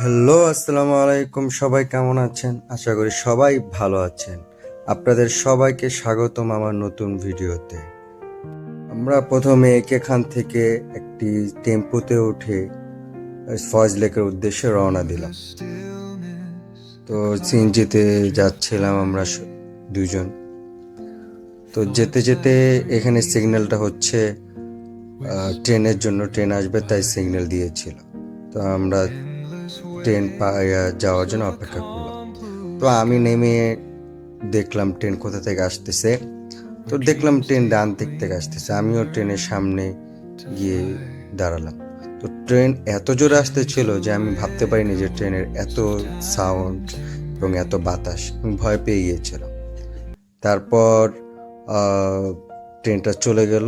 Hello, আসসালামু আলাইকুম। সবাই কেমন আছেন? আশা করি সবাই ভালো আছেন। আপনাদের সবাইকে স্বাগতম আমার নতুন ভিডিওতে। আমরা প্রথমে এখান থেকে একটি টেম্পোতে উঠে ফয়েজ লেকের উদ্দেশ্যে রওনা দিলাম। তো সিএনজিতে যাচ্ছিলাম আমরা দুজন। তো যেতে যেতে এখানে সিগন্যালটা হচ্ছে ট্রেনের জন্য, ট্রেন আসবে তাই সিগন্যাল দিয়েছিল। তো আমরা ট্রেন যাওয়ার জন্য অপেক্ষা করলাম। তো আমি নেমে দেখলাম ট্রেন কোথা থেকে আসতেছে। তো দেখলাম ট্রেন ডান দিক থেকে আসতেছে। আমিও ট্রেনের সামনে গিয়ে দাঁড়ালাম। তো ট্রেন এত জোরে আসতেছিল যে আমি ভাবতে পারিনি যে ট্রেনের এত সাউন্ড এবং এত বাতাস। আমি ভয় পেয়ে গিয়েছিলাম। তারপর ট্রেনটা চলে গেল।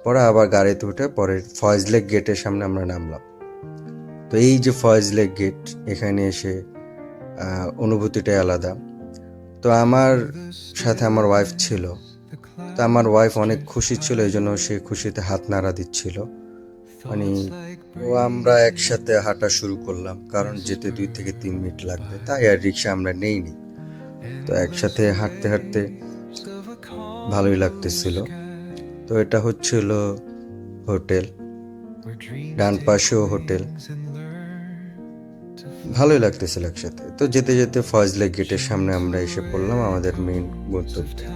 পরে আবার গাড়িতে উঠে পরে ফয়েজ লেক গেটের সামনে আমরা নামলাম। তো এই যে ফয়েজ লেক গেট, এখানে এসে অনুভূতিটাই আলাদা। তো আমার সাথে আমার ওয়াইফ ছিল। তো আমার ওয়াইফ অনেক খুশি ছিল, এই জন্য সে খুশিতে হাত নাড়া দিচ্ছিল। মানে তো আমরা একসাথে হাঁটা শুরু করলাম, কারণ যেতে 2 থেকে 3 মিনিট লাগবে, তাই আর রিক্সা আমরা নেইনি। তো একসাথে হাঁটতে হাঁটতে ভালোই লাগতেছিল। তো এটা হচ্ছিল হোটেল, ডান পাশেও হোটেল। ভালোই লাগতেছিল একসাথে। তো যেতে যেতে ফয়েজ লেক গেটের সামনে আমরা এসে পড়লাম আমাদের মেইন গন্তব্যে।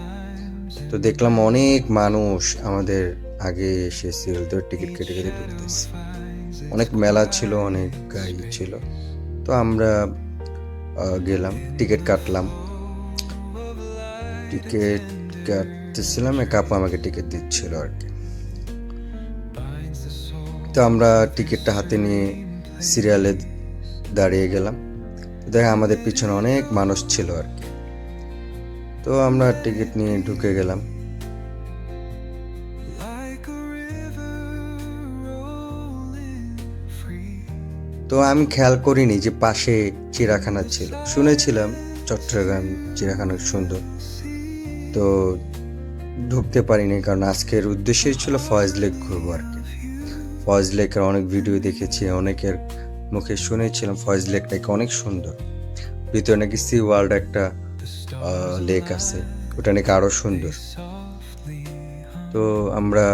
তো দেখলাম অনেক মানুষ আমাদের আগে এসেছিল, তো টিকিট কেটে কেটে ঢুকতেছে। অনেক মেলা ছিল, অনেক গাড়ি ছিল। তো আমরা গেলাম, টিকিট কাটলাম। টিকিট কাটতেছিলাম, এক আপু আমাকে টিকিট দিচ্ছিল আর কি। তো আমরা টিকিটটা হাতে নিয়ে সিরিয়ালে দাঁড়িয়ে গেলাম। দেখে আমাদের পিছনে অনেক মানুষ ছিল আর কি। তো আমরা টিকিট নিয়ে ঢুকে গেলাম। তো আমি খেয়াল করিনি যে পাশে চিড়িয়াখানা ছিল। শুনেছিলাম চট্টগ্রাম চিড়িয়াখানা সুন্দর, তো ঢুকতে পারিনি, কারণ আজকের উদ্দেশ্যই ছিল ফয়েজ লেক ঘুরবো আর কি। ফয়েজ লেকের অনেক ভিডিও দেখেছি, অনেকের মুখে শুনেছিলাম ফয়েজ লেক নাকি অনেক সুন্দর। ভিতরে নাকি সি ওয়ার্ল্ড একটা লেক আছে, ওটা নাকি আরো সুন্দর। তো আমরা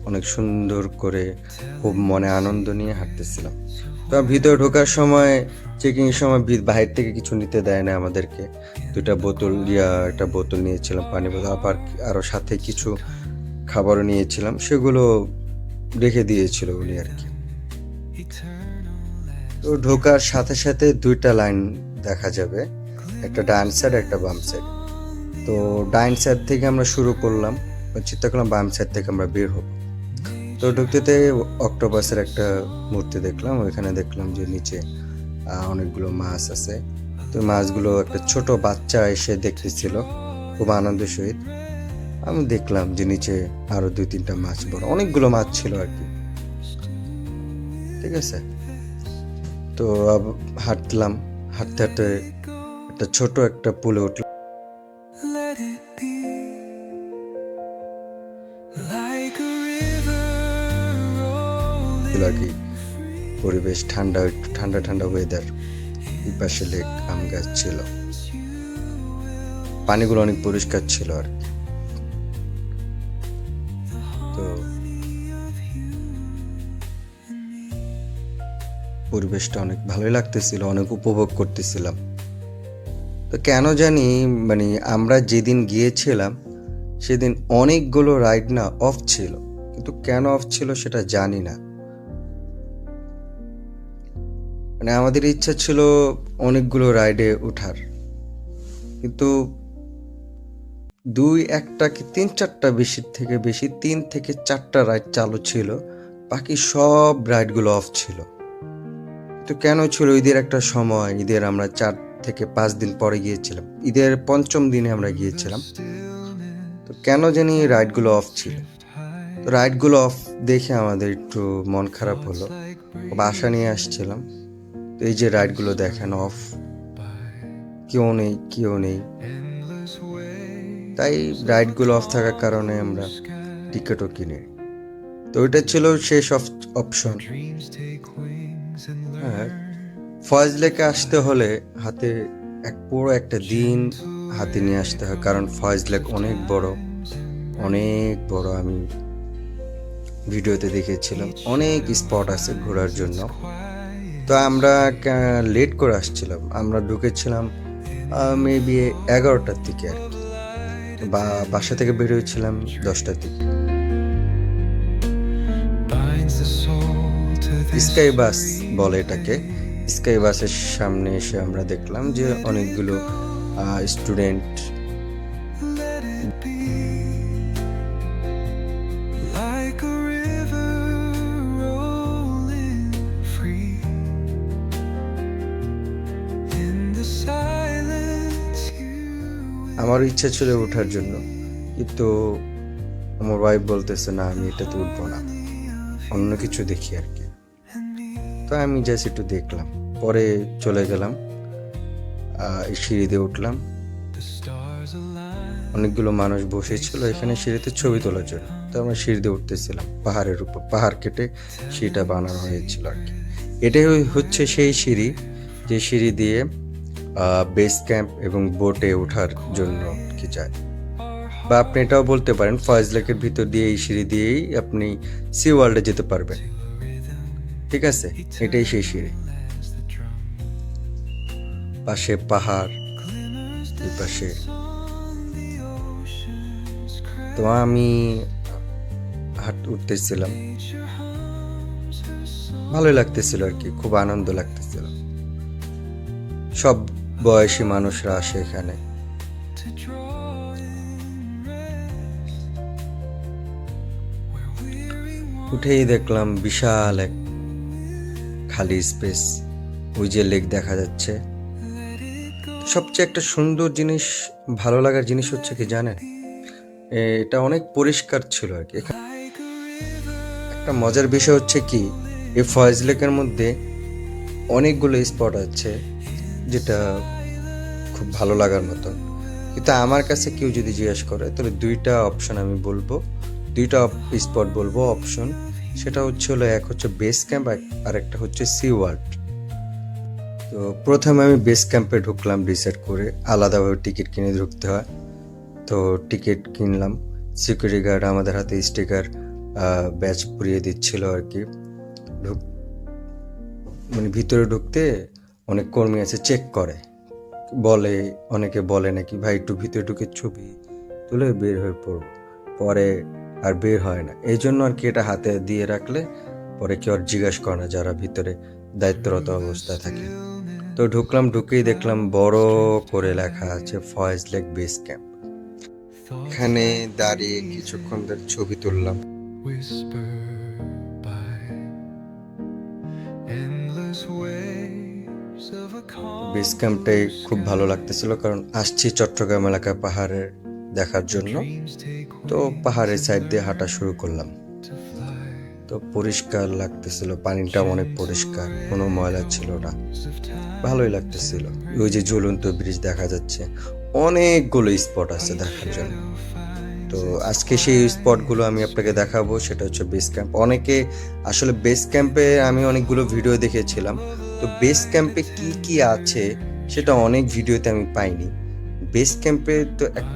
অনেক সুন্দর করে খুব মনে আনন্দ নিয়ে হাঁটতেছিলাম। তো ভিতরে ঢোকার সময় চেকিং এর সময় বাহির থেকে কিছু নিতে দেয় না আমাদেরকে। দুটা বোতল একটা বোতল নিয়েছিলাম, পানি বোতল, আবার আরো সাথে কিছু খাবারও নিয়েছিলাম, সেগুলো রেখে দিয়েছিল উনি আর কি। তো ঢোকার সাথে সাথে 2টা লাইন দেখা যাবে, একটা ডান সাইড একটা বাম সাইড। তো ডাইন সাইড থেকে আমরা শুরু করলাম, চিন্তা করলাম বাম সাইড থেকে আমরা বের হব। তো ঢুকতে অক্টোপাসের একটা মূর্তি দেখলাম। ওইখানে দেখলাম যে নিচে অনেকগুলো মাছ আছে। তো মাছগুলো একটা ছোট বাচ্চা এসে দেখতেছিল খুব আনন্দের সহিত। আমি দেখলাম যে নিচে আরো 2-3টা মাছ, বড় অনেকগুলো মাছ ছিল আর কি। ঠিক আছে। তো হাঁটলাম, হাঁটতে হাঁটতে একটা ছোট একটা পুলে উঠলাম। আর কি পরিবেশ ঠান্ডা, একটু ঠান্ডা ঠান্ডা ওয়েদার। এই পাশে লেক, আম গাছ ছিল, পানিগুলো অনেক পরিষ্কার ছিল আর কি। তো পরিবেশটা অনেক ভালোই লাগতেছিল, অনেক উপভোগ করতেছিলাম। তো কেন জানি মানে আমরা যেদিন গিয়েছিলাম সেদিন অনেকগুলো রাইড না অফ ছিল, কিন্তু কেন অফ ছিল সেটা জানি না। মানে আমাদের ইচ্ছা ছিল অনেকগুলো রাইডে ওঠার, কিন্তু দুই একটা কি তিন চারটা, বেশির থেকে বেশি 3 থেকে 4টা রাইড চালু ছিল, বাকি সব রাইডগুলো অফ ছিল। তো কেন ছিল? ঈদের একটা সময়, ঈদের আমরা 4 থেকে 5 দিন পরে গিয়েছিলাম, ঈদের 5ম দিনে আমরা গিয়েছিলাম। তো কেন জানি রাইডগুলো অফ ছিল। তো রাইডগুলো অফ দেখে আমাদের একটু মন খারাপ হলো, বাসা নিয়ে আসছিলাম। তো এই যে রাইডগুলো দেখেন অফ, কেউ নেই কেউ নেই। তাই রাইডগুলো অফ থাকার কারণে আমরা টিকিটও কিনি। তো ওইটা ছিল শেষ অপশন। হ্যাঁ, ফয়েজ লেকে আসতে হলে হাতে পুরো একটা দিন হাতে নিয়ে আসতে হয়, কারণ ফয়েজ লেক অনেক বড়, অনেক বড়। আমি ভিডিওতে দেখেছিলাম অনেক স্পট আছে ঘোরার জন্য। তো আমরা লেট করে আসছিলাম, আমরা ঢুকেছিলাম মেবি 11টার দিকে আর কি, বা বাসা থেকে বের হয়েছিলাম 10টার দিকে। স্কাই বাস বলে এটাকে। স্কাই বাসের সামনে এসে আমরা দেখলাম যে অনেকগুলো স্টুডেন্ট আমার ইচ্ছা ছিল ওঠার জন্য, কিন্তু আমার ওয়াইফ বলতেছে না আমি এটাতে উঠবো না, অন্য কিছু দেখি আর কি। তো আমি জাস্ট একটু দেখলাম, পরে চলে গেলাম, সিঁড়িতে উঠলাম। অনেকগুলো মানুষ বসেছিল এখানে সিঁড়িতে ছবি তোলার জন্য। তো আমরা সিঁড়িতে উঠতেছিলাম, পাহাড়ের উপর, পাহাড় কেটে সিঁড়িটা বানানো হয়েছিল আর কি। এটাই হচ্ছে সেই সিঁড়ি যে সিঁড়ি দিয়ে বেস ক্যাম্প এবং বোটে ওঠার জন্য কি যায়। বা আপনি এটাও বলতে পারেন ফয়েজ লেকের ভিতর দিয়ে এই সিঁড়ি দিয়েই আপনি সি ওয়ার্ল্ডে যেতে পারবেন। ঠিক আছে, এটাই সেই সিঁড়ি। পাশে পাহাড়, এই পাশে। তো আমি উঠতেছিলাম, ভালোই লাগতেছিল আর কি, খুব আনন্দ লাগতেছিল। সব বয়সী মানুষরা আসে এখানে। উঠেই দেখলাম বিশাল এক খালি স্পেস, ওই যে লেক দেখা যাচ্ছে। সবচেয়ে একটা সুন্দর জিনিস, ভালো লাগার জিনিস হচ্ছে কি জানেন, এটা অনেক পরিষ্কার ছিল আর কি। একটা মজার বিষয় হচ্ছে কি, এই ফয়েজ লেকের মধ্যে অনেকগুলো স্পট আছে যেটা খুব ভালো লাগার মতন, কিন্তু আমার কাছে কেউ যদি জিজ্ঞেস করে তাহলে 2টা অপশন আমি বলবো, 2টা স্পট বলবো অপশন। সেটা হচ্ছে হলো, এক হচ্ছে বেস ক্যাম্প আর একটা হচ্ছে সি ওয়ার্ল্ড। তো প্রথমে আমি বেস ক্যাম্পে ঢুকলাম ডিসাইড করে, আলাদাভাবে টিকিট কিনে ঢুকতে হয়। তো টিকিট কিনলাম, সিকিউরিটি গার্ড আমাদের হাতে স্টিকার ব্যাচ পুড়িয়ে দিচ্ছিল আর কি। মানে ভিতরে ঢুকতে অনেক কর্মী আছে, চেক করে, বলে, অনেকে বলে নাকি ভাই একটু ভিতরে ঢুকে ছবি তুলে বের হয়ে পড়বো, পরে আর বের হয় না। এই জন্য আর কি এটা হাতে দিয়ে রাখলে পরে কেউ আর জিজ্ঞাসা করে না যারা ভিতরে দায়িত্বরত অবস্থায় থাকে। তো ঢুকলাম, ঢুকেই দেখলাম বড় করে লেখা আছে ফয়েজ লেক বেস ক্যাম্প। এখানে দাঁড়িয়ে কিছুক্ষণ ধরে ছবি তুললাম। বেস ক্যাম্পটাই খুব ভালো লাগতেছিল, কারণ আসছি চট্টগ্রাম এলাকা পাহাড়ের দেখার জন্য। তো পাহাড়ের সাইড দিয়ে হাঁটা শুরু করলাম। তো পরিষ্কার লাগতেছিল, পানিটা অনেক পরিষ্কার, কোনো ময়লা ছিল না, ভালোই লাগতেছিল। ওই যে ঝুলন্ত ব্রিজ দেখা যাচ্ছে, অনেকগুলো স্পট আছে দেখার জন্য। তো আজকে সেই স্পটগুলো আমি আপনাকে দেখাবো, সেটা হচ্ছে বেস ক্যাম্প। অনেকে আসলে বেস ক্যাম্পে আমি অনেকগুলো ভিডিও দেখেছিলাম, তো বেস ক্যাম্পে কি কি আছে সেটা অনেক ভিডিওতে আমি পাইনি। বেস ক্যাম্পে তো এক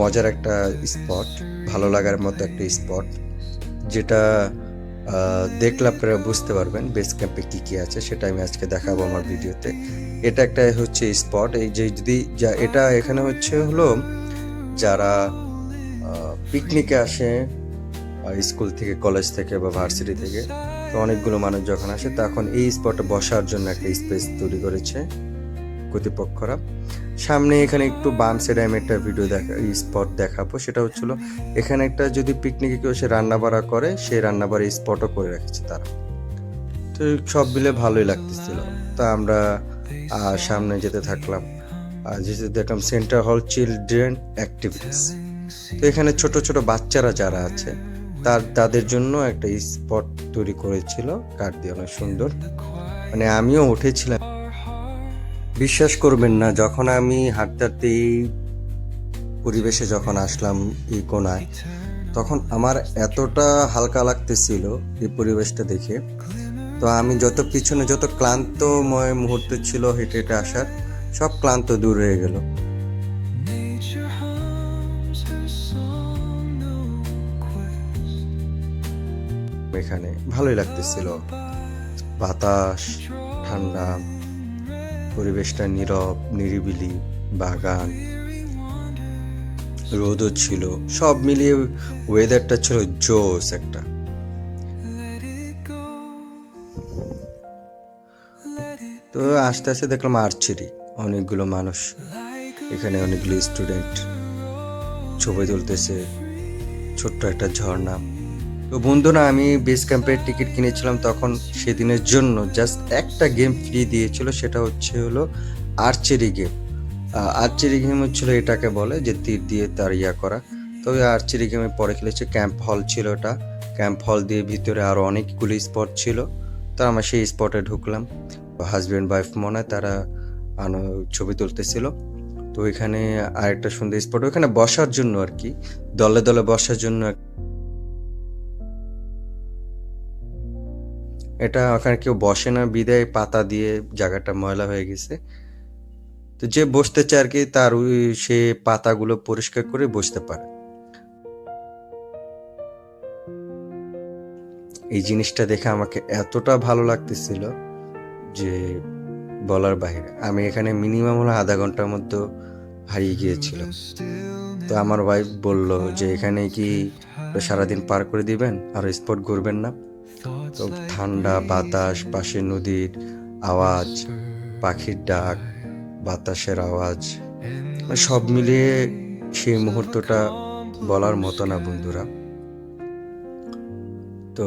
মজার একটা স্পট, ভালো লাগার মতো একটা স্পট, যেটা দেখলে আপনারা বুঝতে পারবেন বেস ক্যাম্পে কী কী আছে, সেটা আমি আজকে দেখাবো আমার ভিডিওতে। এটা একটা হচ্ছে স্পট, এই যে যদি এটা এখানে হচ্ছে হলো যারা পিকনিকে আসে স্কুল থেকে, কলেজ থেকে বা ভার্সিটি থেকে, তো অনেকগুলো মানুষ যখন আসে তখন এই স্পটে বসার জন্য একটা স্পেস তৈরি করেছে কর্তৃপক্ষরা। সামনে এখানে একটু বাম সাইডে আমি একটা ভিডিও স্পট দেখাবো, সেটা হচ্ছিল এখানে একটা যদি পিকনিকে কেউ সে রান্না বাড়া করে, সেই রান্না বাড়া স্পটও করে রেখেছে তারা। তো সব মিলে ভালোই লাগতেছিল। তো আমরা সামনে যেতে থাকলাম, যেতে দেখলাম সেন্টার হল চিলড্রেন অ্যাক্টিভিটিস। তো এখানে ছোট ছোট বাচ্চারা যারা আছে তাদের জন্য একটা স্পট তৈরি করেছিল কাঠ দিয়ে, অনেক সুন্দর। মানে আমিও উঠেছিলাম, বিশ্বাস করবেন না, যখন আমি হাঁটতে হাঁটতে এই পরিবেশে যখন আসলাম এই কোনায়, তখন আমার এতটা হালকা লাগতেছিল এই পরিবেশটা দেখে। তো আমি যত পিছনে যত ক্লান্তময় মুহূর্ত ছিল হেঁটে হেঁটে আসার, সব ক্লান্ত দূর হয়ে গেল। এখানে ভালোই লাগতেছিল, বাতাস ঠান্ডা, পরিবেশটা নীরব নিরিবিলি, বাগান, রোদও ছিল, সব মিলিয়ে ওয়েদারটা ছিল জোস একটা। তো আস্তে আস্তে দেখলাম আর্চারি, অনেকগুলো মানুষ এখানে, অনেকগুলো স্টুডেন্ট ছবি তুলতেছে, ছোট্ট একটা ঝর্ণা। তো বন্ধুরা, আমি বেস ক্যাম্পের টিকিট কিনেছিলাম তখন সেদিনের জন্য জাস্ট একটা গেম ফ্রি দিয়েছিল, সেটা হলো আর্চারি গেম। আর্চারি গেম হচ্ছিল এটাকে বলে যে তীর দিয়ে তার করা। তো ওই আর্চারি গেমে পরে খেলেছে, ক্যাম্প হল ছিল ওটা। ক্যাম্প হল দিয়ে ভিতরে আরও অনেকগুলো স্পট ছিল। তো আমরা সেই স্পটে ঢুকলাম, হাজব্যান্ড ওয়াইফ মনে হয় তারা ছবি তুলতেছিল। তো ওইখানে আরেকটা সুন্দর স্পট, ওইখানে বসার জন্য আর কি, দলে দলে বসার জন্য। এটা ওখানে কেউ বসে না বিদায় পাতা দিয়ে জায়গাটা ময়লা হয়ে গেছে। তো যে বসতে চায় আর কি, তার সে পাতাগুলো পরিষ্কার করে বসতে পারে। এই জিনিসটা দেখে আমাকে এতটা ভালো লাগতেছিল যে বলার বাইরে। আমি এখানে মিনিমাম হলো আধা ঘন্টার মধ্যে হারিয়ে গিয়েছিলাম। তো আমার ওয়াইফ বলল যে এখানে কি সারাদিন পার করে দিবেন আর স্পট ঘুরবেন না? তো ঠান্ডা বাতাস, পাশে নদীর আওয়াজ, পাখির ডাক, বাতাসের আওয়াজ, সব মিলিয়ে সেই মুহূর্তটা বলার মতো না বন্ধুরা। তো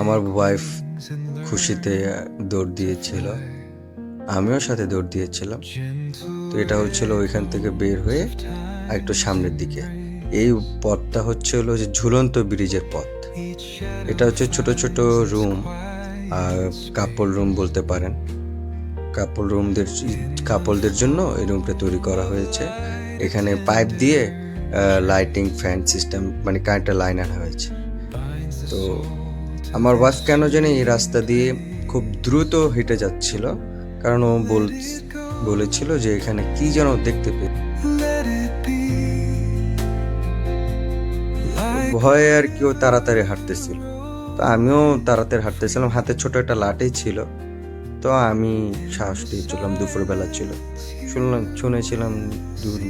আমার ওয়াইফ খুশিতে দৌড় দিয়েছিল, আমিও সাথে দৌড় দিয়েছিলাম। তো এটা হচ্ছিল ওইখান থেকে বের হয়ে একটু সামনের দিকে, এই পথটা হচ্ছিল যে ঝুলন্ত ব্রিজের পথ। এটা হচ্ছে ছোট ছোট রুম, কাপড় রুম বলতে পারেন। কাপড়দের জন্য এই রুমটা তৈরি করা হয়েছে। এখানে পাইপ দিয়ে লাইটিং, ফ্যান সিস্টেম, মানে কারেন্টের লাইন আনা হয়েছে। তো আমার ওয়াইফ কেন জানি এই রাস্তা দিয়ে খুব দ্রুত হেঁটে যাচ্ছিল, কারণ ও বলেছিল যে এখানে কি যেন দেখতে পেয়ে, ভয়ে আর কি ও তাড়াতাড়ি হাঁটতেছিল। তো আমিও তাড়াতাড়ি হাঁটতেছিলাম, হাতে ছোট একটা লাঠি ছিল। তো আমি সাহস দিয়েছিলাম, দুপুরবেলা ছিল, শুনেছিলাম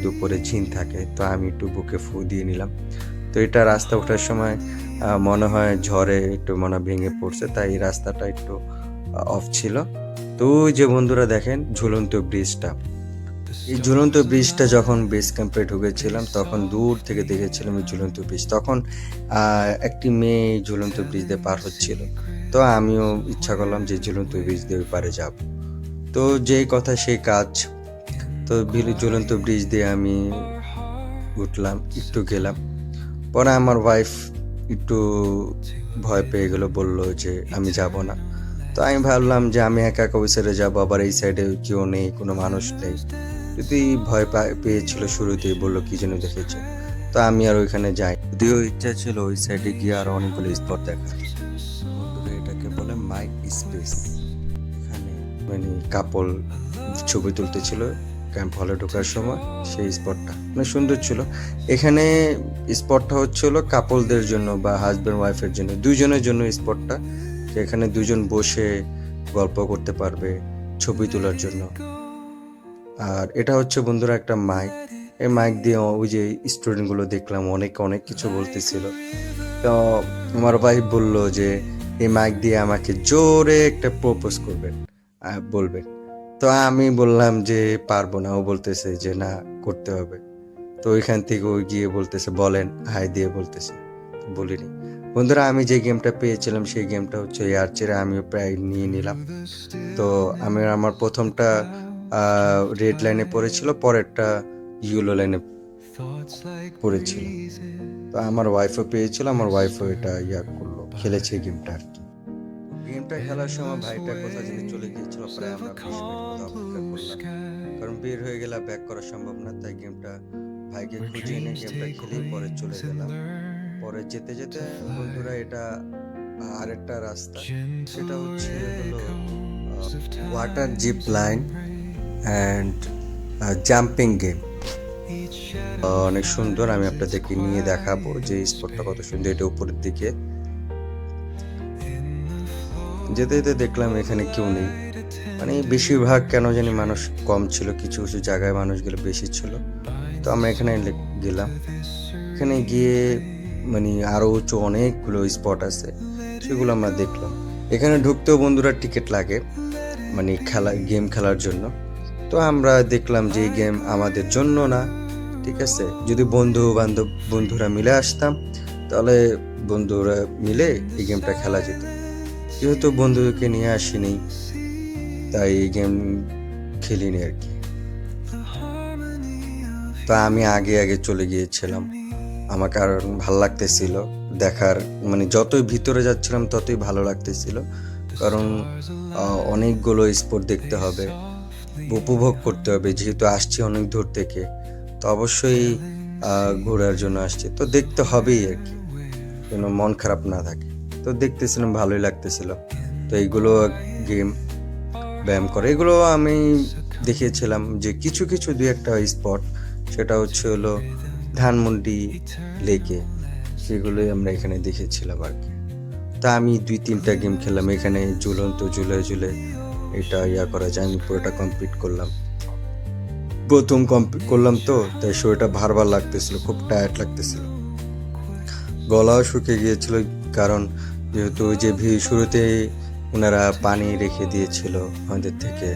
দুপুরে ঝিন থাকে, তো আমি একটু বুকে ফু দিয়ে নিলাম। তো এটা রাস্তা ওঠার সময় মনে হয় ঝড়ে একটু মনে ভেঙে পড়ছে, তাই এই রাস্তাটা একটু অফ ছিল। তো ওই যে বন্ধুরা দেখেন ঝুলন্ত ব্রিজটা, এই ঝুলন্ত ব্রিজটা যখন বেস ক্যাম্পে ঢুকেছিলাম তখন দূর থেকে দেখেছিলাম এই ঝুলন্ত ব্রিজ। তখন একটি মেয়ে ঝুলন্ত ব্রিজ দিয়ে পার হচ্ছিল। তো আমিও ইচ্ছা করলাম যে ঝুলন্ত ব্রিজ দিয়ে পারে যাব। তো যেই কথা সেই কাজ, তো ঝুলন্ত ব্রিজ দিয়ে আমি উঠলাম, একটু গেলাম। পরে আমার ওয়াইফ একটু ভয় পেয়ে গেল, বলল যে আমি যাব না। তো আমি ভাবলাম যে আমি একা একা ওই সাইডে যাবো, আবার এই সাইডে কেউ নেই, কোনো মানুষ নেই। যদি ভয় পেয়েছিল শুরুতেই, বললো কি যেন দেখেছে। তো আমি আর ওইখানে যাই, যদিও ইচ্ছা ছিল ওই সাইডে গিয়ে আর অনেকগুলো স্পট দেখার। বন্ধুরা এটাকে বলে মাই স্পেস। এখানে মানে কাপল ছবি তুলতেছিল ক্যাম্প হলে ঢোকার সময়, সেই স্পটটা অনেক সুন্দর ছিল। এখানে স্পটটা হচ্ছিল কাপলদের জন্য বা হাজব্যান্ড ওয়াইফের জন্য, দুইজনের জন্য স্পটটা। এখানে দুজন বসে গল্প করতে পারবে ছবি তোলার জন্য। আর এটা হচ্ছে বন্ধুরা একটা মাইক, এই মাইক দিয়ে ওই যে স্টুডেন্টগুলো দেখলাম অনেক অনেক কিছু বলতেছিল। তো আমার ভাই বলল যে এই মাইক দিয়ে আমাকে জোরে একটা প্রপোজ করবেন, বলবেন। তো আমি বললাম যে পারবো না। ও বলতেছে যে না, করতে হবে। তো ওইখান থেকে ওই গিয়ে বলতেছে বলেন, হাই দিয়ে বলতেছে। বলিনি। বন্ধুরা আমি যে গেমটা পেয়েছিলাম সেই গেমটা হচ্ছে এয়ার চেরা, আমিও প্রায় নিয়ে নিলাম। তো আমি আমার প্রথমটা রেড লাইনে পড়েছিল, পরেরটা ইয়েলো লাইনে পড়েছিল। তো আমার ওয়াইফও পেয়েছিল, আমার ওয়াইফও এটা করলো, খেলেছে গেমটা আর কি। গেমটা খেলার সময় ভাইটা কোথাও যেতে চলে গিয়েছিল, প্রায় আমরা 20 মিনিট মতো অপেক্ষা করলাম, কারণ বের হয়ে গেলে ব্যাক করা সম্ভব না। তাই গেমটা ভাইকে খুঁজে এনে গেমটা খেলেই পরে চলে গেলাম। পরে যেতে যেতে বন্ধুরা এটা আরেকটা রাস্তা, সেটা হচ্ছে হলো water zip line and jumping game. অনেক সুন্দর, আমি আপনাদেরকে নিয়ে দেখাবো যে স্পটটা কত সুন্দর। এটা উপরের দিকে যেতে যেতে দেখলাম এখানে কেউ নেই, মানে বেশিরভাগ কেন জানি মানুষ কম ছিল, কিছু কিছু জায়গায় মানুষগুলো বেশি ছিল। তো আমরা এখানে গেলাম, এখানে গিয়ে মানে আরও উঁচু অনেকগুলো স্পট আছে, সেগুলো আমরা দেখলাম। এখানে ঢুকতেও বন্ধুরা টিকিট লাগে, মানে গেম খেলার জন্য। তো আমরা দেখলাম যে এই গেম আমাদের জন্য না, ঠিক আছে। যদি বন্ধুরা মিলে আসতাম তাহলে বন্ধুরা মিলে এই গেমটা খেলা যেত। যেহেতু বন্ধুকে নিয়ে আসিনি তাই এই গেম খেলিনি আর কি। তো আমি আগে আগে চলে গিয়েছিলাম, আমার কারণ ভালো লাগতেছিল দেখার, মানে যতই ভিতরে যাচ্ছিলাম ততই ভালো লাগতেছিল, কারণ অনেকগুলো স্পোর্ট দেখতে হবে, উপভোগ করতে হবে। যেহেতু আসছি অনেক দূর থেকে, তো অবশ্যই ঘোরার জন্য আসছি, তো দেখতে হবেই আর কি, যেন মন খারাপ না থাকে। তো দেখতেছিলাম, ভালোই লাগতেছিল। তো এইগুলো গেম ব্যায়াম করে, এগুলো আমি দেখিয়েছিলাম যে কিছু কিছু দুই একটা স্পট, সেটা হচ্ছে হলো ধানমন্ডি লেকে, সেগুলোই আমরা এখানে দেখেছিলাম আর কি। তা আমি 2-3টা গেম খেললাম এখানে, ঝুলন্ত ঝুলে ঝুলে এটা করা যায়, আমি পুরোটা কমপ্লিট করলাম। প্রথম কমপ্লিট করলাম তো, তাই শরীরটা ভার লাগতেছিল, খুব টায়ার্ড লাগতেছিল, গলাও শুকিয়ে গিয়েছিল, কারণ যেহেতু ওই যে শুরুতে ওনারা পানি রেখে দিয়েছিল আমাদের থেকে,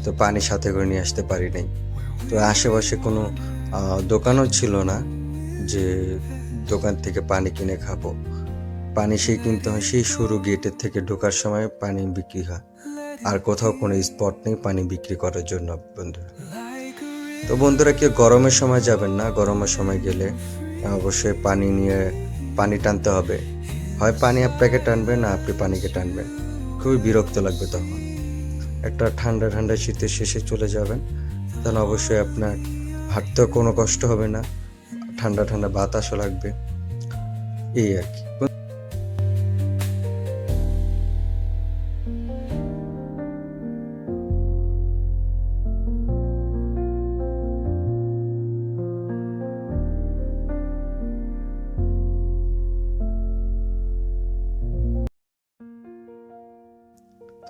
তো পানি সাথে করে নিয়ে আসতে পারি নাই। তো আশেপাশে কোনো দোকানও ছিল না যে দোকান থেকে পানি কিনে খাবো। পানি সেই কিনতে হয়, সেই শুরু গেটের থেকে ঢোকার সময় পানি বিক্রি হয়, আর কোথাও কোনো স্পট নেই পানি বিক্রি করার জন্য বন্ধুরা। তো বন্ধুরা কেউ গরমের সময় যাবেন না, গরমের সময় গেলে অবশ্যই পানি টানতে হবে, হয় পানি আপনাকে টানবে না আপনি পানিকে টানবেন, খুবই বিরক্ত লাগবে তখন। একটা ঠান্ডা ঠান্ডা শীতের শেষে চলে যাবেন, তাহলে অবশ্যই আপনার হাঁটতেও কোনো কষ্ট হবে না, ঠান্ডা ঠান্ডা বাতাসও লাগবে, এই আর কি।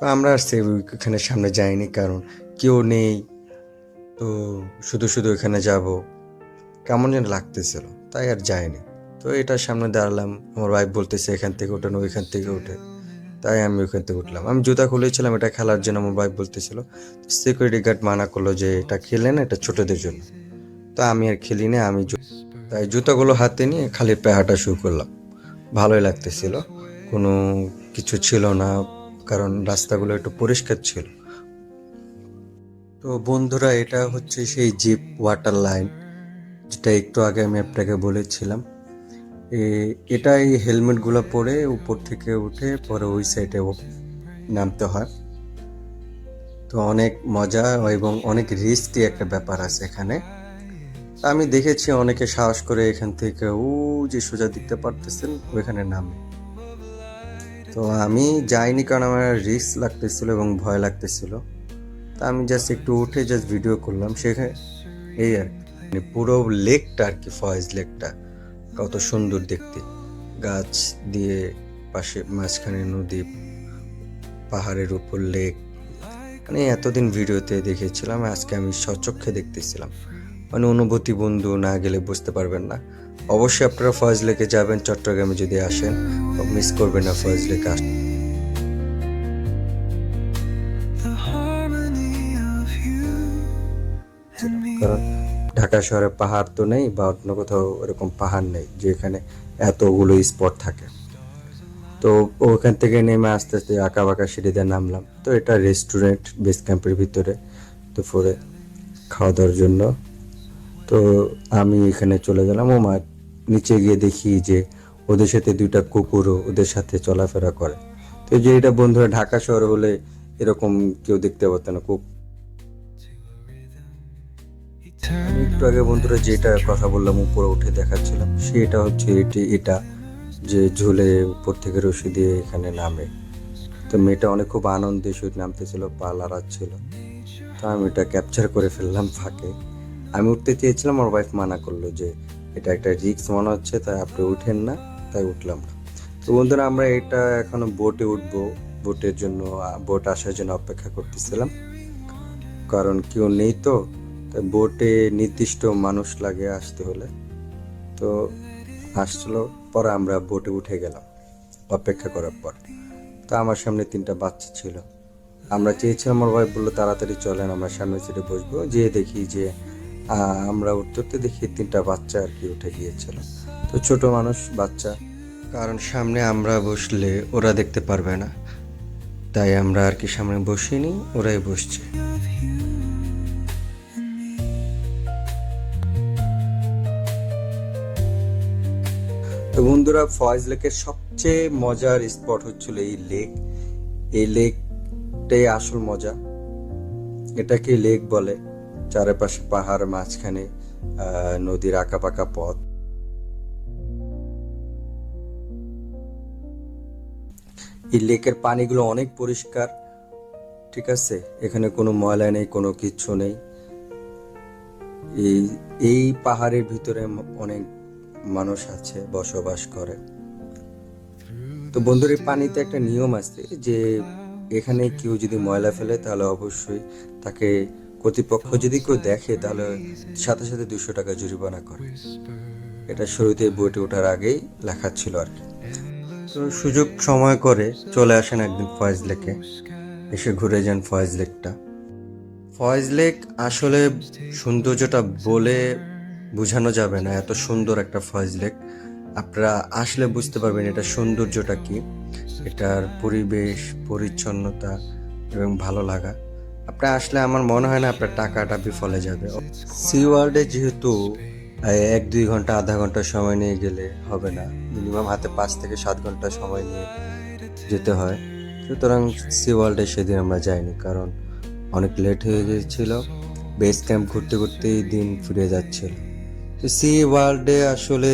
তো আমরা আর ওইখানে সামনে যাইনি, কারণ কেউ নেই, তো শুধু শুধু ওইখানে যাব কেমন যেন লাগতেছিল, তাই আর যাইনি। তো এটার সামনে দাঁড়ালাম, আমার ওয়াইফ বলতেছে এখান থেকে ওঠেন, ওইখান থেকে ওঠে, তাই আমি ওইখান থেকে উঠলাম। আমি জুতা খুলেছিলাম এটা খেলার জন্য, আমার ওয়াইফ বলতেছিল, সিকিউরিটি গার্ড মানা করলো যে এটা খেলে না, এটা ছোটদের জন্য। তো আমি আর খেলি না, তাই জুতাগুলো হাতে নিয়ে খালি পায়ে হাঁটা শুরু করলাম। ভালোই লাগতেছিল, কোনো কিছু ছিল না, কারণ রাস্তাগুলো একটু পরিষ্কার ছিল। তো বন্ধুরা এটা হচ্ছে সেই জিপ ওয়াটার লাইন, যেটা একটু আগে আমি আপনাকে বলেছিলাম। এটা এই হেলমেটগুলো পরে উপর থেকে উঠে পরে ওই সাইডে নামতে হয়। তো অনেক মজা এবং অনেক রিস্কি একটা ব্যাপার আছে এখানে। আমি দেখেছি অনেকে সাহস করে এখান থেকে যে সোজা দেখতে পারতেছেন ওইখানে নামে। তো আমি যাইনি কারণ আমার রিস্ক লাগতেছিল এবং ভয় লাগতেছিল। তা আমি জাস্ট একটু উঠে জাস্ট ভিডিও করলাম সেখানে। এই আর কি, মানে পুরো লেকটা আর কি, ফয়েজ লেকটা কত সুন্দর দেখতে, গাছ দিয়ে পাশে মাঝখানে নদী, পাহাড়ের উপর লেক। মানে এতদিন ভিডিওতে দেখেছিলাম, আজকে আমি সচক্ষে দেখতেছিলাম। মানে অনুভূতি বন্ধু না গেলে বুঝতে পারবেন না। অবশ্যই আপনারা ফয়েজ লেকে যাবেন চট্টগ্রামে যদি আসেন, মিস করবেন না ফয়েজ লেকে আসতে। কারণ ঢাকা শহরে পাহাড় তো নেই বা অন্য কোথাও এরকম পাহাড় নেই যেখানে এতগুলো স্পট থাকে। তো ওখান থেকে নেমে আস্তে আস্তে আঁকা বাঁকা সিঁড়ি দিয়ে নামলাম। তো এটা রেস্টুরেন্ট বেস ক্যাম্পের ভিতরে দুপুরে খাওয়া দাওয়ার জন্য। তো আমি এখানে চলে গেলাম, ও মা নিচে গিয়ে দেখি যে ওদের সাথে দুইটা কুকুরও ওদের সাথে চলাফেরা করে। তো যে এটা বন্ধুরা ঢাকা শহর হলে এরকম কেউ দেখতে পারতো না। আমি একটু আগে বন্ধুরা যেটা কথা বললাম উপরে উঠে দেখাচ্ছিলাম, সেটা হচ্ছে এটা যে ঝুলে উপর থেকে রশি দিয়ে এখানে নামে। তো মেয়েটা অনেক খুব আনন্দে সহিত নামতেছিল, পা লড়াচ্ছিল। তো আমি এটা ক্যাপচার করে ফেললাম ফাঁকে। আমি উঠতে চেয়েছিলাম, আমার ওয়াইফ মানা করলো যে এটা একটা রিস্ক মনে হচ্ছে, তাই আপনি উঠেন না, তাই উঠলাম না। তো বন্ধুরা আমরা এটা এখনো বোটে উঠবো, বোটের জন্য বোট আসার জন্য অপেক্ষা করতেছিলাম, কারণ কেউ নেই তো। তাই বোটে নির্দিষ্ট মানুষ লাগে আসতে হলে। তো আসছিল, পরে আমরা বোটে উঠে গেলাম অপেক্ষা করার পর। তো আমার সামনে 3টা বাচ্চা ছিল। আমরা চেয়েছিলাম, আমার ওয়াইফ বললো তাড়াতাড়ি চলেন আমরা সামনের সিটে বসবো। যেয়ে দেখি যে আমরা উঠতে উঠতে দেখি 3টা বাচ্চা আর কি উঠে গিয়েছিল। তো ছোট মানুষ বাচ্চা, কারণ সামনে আমরা বসলে ওরা দেখতে পারবে না, তাই আমরা আর কি সামনে বসিনি, ওরাই বসছে। তো বন্ধুরা ফয়েজ লেকের সবচেয়ে মজার স্পট হচ্ছিল এই লেক। এই লেকটাই আসল মজা। এটাকে লেক বলে, চারপাশে পাহাড়, মাঝখানে নদীর আঁকা পাকা পথ। এই লেকের পানিগুলো অনেক পরিষ্কার, ঠিক আছে, এখানে কোনো ময়লা নেই, কোনো কিচ্ছু নেই। এই পাহাড়ের ভিতরে অনেক মানুষ আছে, বসবাস করে। তো বন্ধুর এই পানিতে একটা নিয়ম আছে যে এখানে কেউ যদি ময়লা ফেলে তাহলে অবশ্যই তাকে কর্তৃপক্ষ যদি কেউ দেখে তাহলে সাথে সাথে 200 টাকা জরিমানা করে। এটা শুরুতে বোটে ওঠার আগেই লেখা ছিল আর কি। তো সুযোগ সময় করে চলে আসেন একদিন ফয়েজ লেকে, এসে ঘুরে যান ফয়েজ লেকটা। ফয়েজ লেক আসলে সৌন্দর্যটা বলে বোঝানো যাবে না, এত সুন্দর একটা ফয়েজ লেক। আপনারা আসলে বুঝতে পারবেন এটা সৌন্দর্যটা কি, এটার পরিবেশ, পরিচ্ছন্নতা এবং ভালো লাগা। আপনারা আসলে আমার মনে হয় না আপনার টাকাটা বিফলে যাবে। সি ওয়ার্ল্ডে যেহেতু 1-2 ঘন্টা, আধা ঘন্টা সময় নিয়ে গেলে হবে না, মিনিমাম হাতে 5 থেকে 7 ঘন্টা সময় নিয়ে যেতে হয়। সুতরাং সি ওয়ার্ল্ডে সেদিন আমরা যাইনি, কারণ অনেক লেট হয়ে গিয়েছিল। বেস ক্যাম্প ঘুরতে ঘুরতেই দিন ফিরে যাচ্ছিল। তো সি ওয়ার্ল্ডে আসলে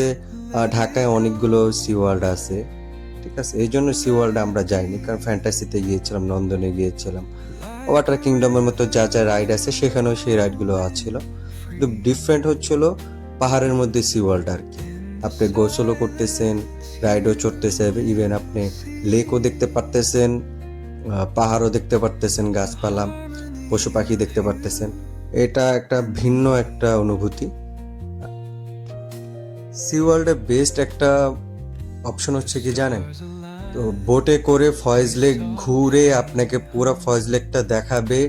ঢাকায় অনেকগুলো সি ওয়ার্ল্ড আছে, ঠিক আছে, এই জন্য সি ওয়ার্ল্ডে আমরা যাইনি। কারণ ফ্যান্টাসিতে গিয়েছিলাম, নন্দনে গিয়েছিলাম, ওয়াটার কিংডমের মতো যা যা রাইড আছে সেখানেও সেই রাইডগুলো আছিল। কিন্তু ডিফারেন্ট হচ্ছিল পাহাড়ের মধ্যে সি ওয়ার্ল্ড আর কি। আপনি গোসলও করতেছেন, রাইডও চড়তেছেন, ইভেন আপনি লেকও দেখতে পারতেছেন, পাহাড়ও দেখতে পারতেছেন, গাছপালা, পশু পাখি দেখতে পারতেছেন। এটা একটা ভিন্ন একটা অনুভূতি। সি ওয়ার্ল্ডের বেস্ট একটা অপশন হচ্ছে কি জানেন, তো বোটে করে ফয়েজ লেক ঘুরে আপনাকে পুরো ফয়েজ লেকটা দেখাবে,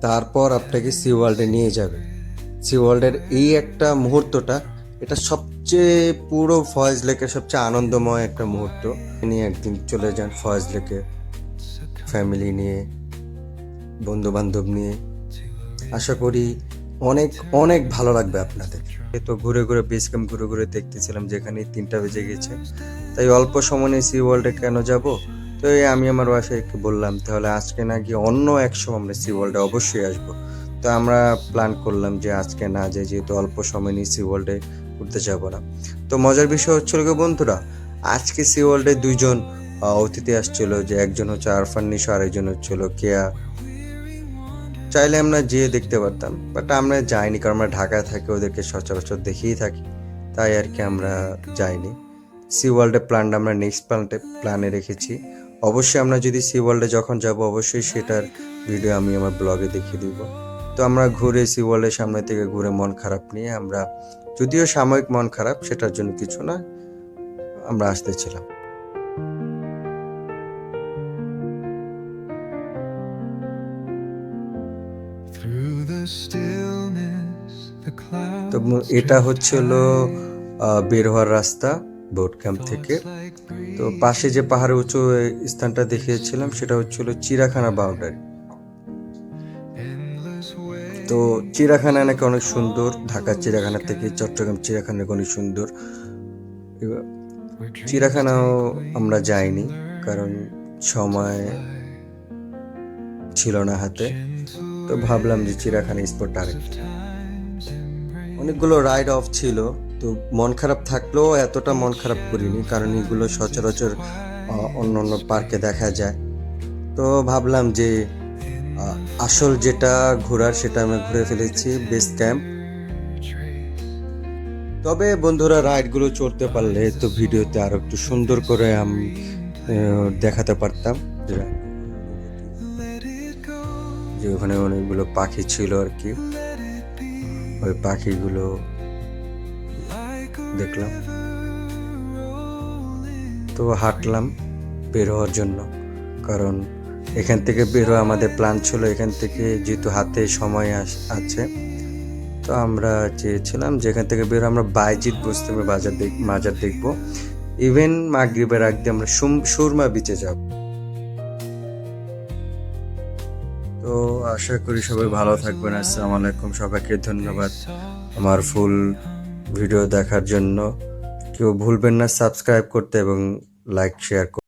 তারপর আপনাকে সি ওয়ার্ল্ডে নিয়ে যাবে। সি ওয়ার্ল্ডের এই একটা মুহূর্তটা, এটা সবচেয়ে পুরো ফয়েজ লেকের সবচেয়ে আনন্দময় একটা মুহূর্ত। নিয়ে একদিন চলে যান ফয়েজ লেকে, ফ্যামিলি নিয়ে, বন্ধু বান্ধব নিয়ে, আশা করি অনেক অনেক ভালো লাগবে আপনাদের। তো ঘুরে ঘুরে বেস ক্যাম্প ঘুরে ঘুরে দেখতেছিলাম, যেখানে 3টা বেজে গেছে, তাই অল্প সময়ে সি ওয়ার্ল্ডে কেন যাব। তো আমি আমার বাসায় বললাম তাহলে আজকে না গিয়ে অন্য এক সময় আমরা সি ওয়ার্ল্ডে অবশ্যই আসবো। তো আমরা প্ল্যান করলাম যে আজকে না যাই, যেহেতু অল্প সময় নিয়ে সি ওয়ার্ল্ডে ঘুরতে যাবো না। তো মজার বিষয় হচ্ছিল কি বন্ধুরা, আজকে সি ওয়ার্ল্ডে দুইজন অতিথি আসছিল, যে একজন হচ্ছে আরফান নিশো আর একজন হচ্ছিল কেয়া। চাইলে আমরা যেয়ে দেখতে পারতাম, বাট আমরা যাইনি, কারণ আমরা ঢাকায় থাকি, ওদেরকে সচরাচর দেখেই থাকি, তাই আর কি আমরা যাইনি। সি ওয়ার্ল্ডের প্ল্যানটা আমরা নেক্সট প্ল্যানে রেখেছি। অবশ্যই আমরা যদি সি ওয়ার্ল্ডে যখন যাব, অবশ্যই সেটার ভিডিও আমি আমার ব্লগে দেখিয়ে দিব। তো আমরা ঘুরে সি ওয়ার্ল্ডের সামনে থেকে ঘুরে মন খারাপ নিয়ে আমরা, যদিও সাময়িক মন খারাপ, সেটার জন্য কিছু না, আমরা আসতেছিলাম। তো এটা হচ্ছে হলো বের হওয়ার রাস্তা বোট ক্যাম্প থেকে। তো পাশে যে পাহাড়ে উঁচু স্থানটা দেখিয়েছিলাম, সেটা হচ্ছিল চিড়িয়াখানা বাউন্ডারি। তো চিড়িয়াখানা নাকি অনেক সুন্দর, ঢাকার চিড়িয়াখানা থেকে চট্টগ্রাম চিড়িয়াখানা অনেক সুন্দর। চিড়িয়াখানাও আমরা যাইনি, কারণ সময় ছিল না হাতে। তো ভাবলাম যে চিড়িয়াখানা স্পটটা আরেকটা, অনেকগুলো রাইড অফ ছিল। তো মন খারাপ থাকলেও এতটা মন খারাপ করিনি, কারণ এগুলো সচরাচর অন্য অন্য পার্কে দেখা যায়। তো ভাবলাম যে আসল যেটা ঘোরার, সেটা আমরা ঘুরে ফেলেছি, বেস ক্যাম্প। তবে বন্ধুরা, রাইডগুলো চড়তে পারলে তো ভিডিওতে আরো একটু সুন্দর করে আমি দেখাতে পারতাম, যে ওখানে অনেকগুলো পাখি ছিল আর কি। ওই পাখিগুলো দেখলাম। তো হাঁটলাম বের হওয়ার জন্য, কারণ এখান থেকে বের হওয়া আমাদের প্ল্যান ছিল। এখান থেকে যেহেতু হাতে সময় আছে, তো আমরা চেয়েছিলাম যে এখান থেকে বের আমরা বাইজিৎ বুস্তামি মাজার দেখবো। ইভেন মাগরিবের আগ দিয়ে আমরা সুরমা বিচে যাব। তো আশা করি সবাই ভালো থাকবেন। আসসালামু আলাইকুম, সবাইকে ধন্যবাদ আমার ফুল ভিডিও দেখার জন্য। কেউ ভুলবেন না সাবস্ক্রাইব করতে এবং লাইক শেয়ার করতে।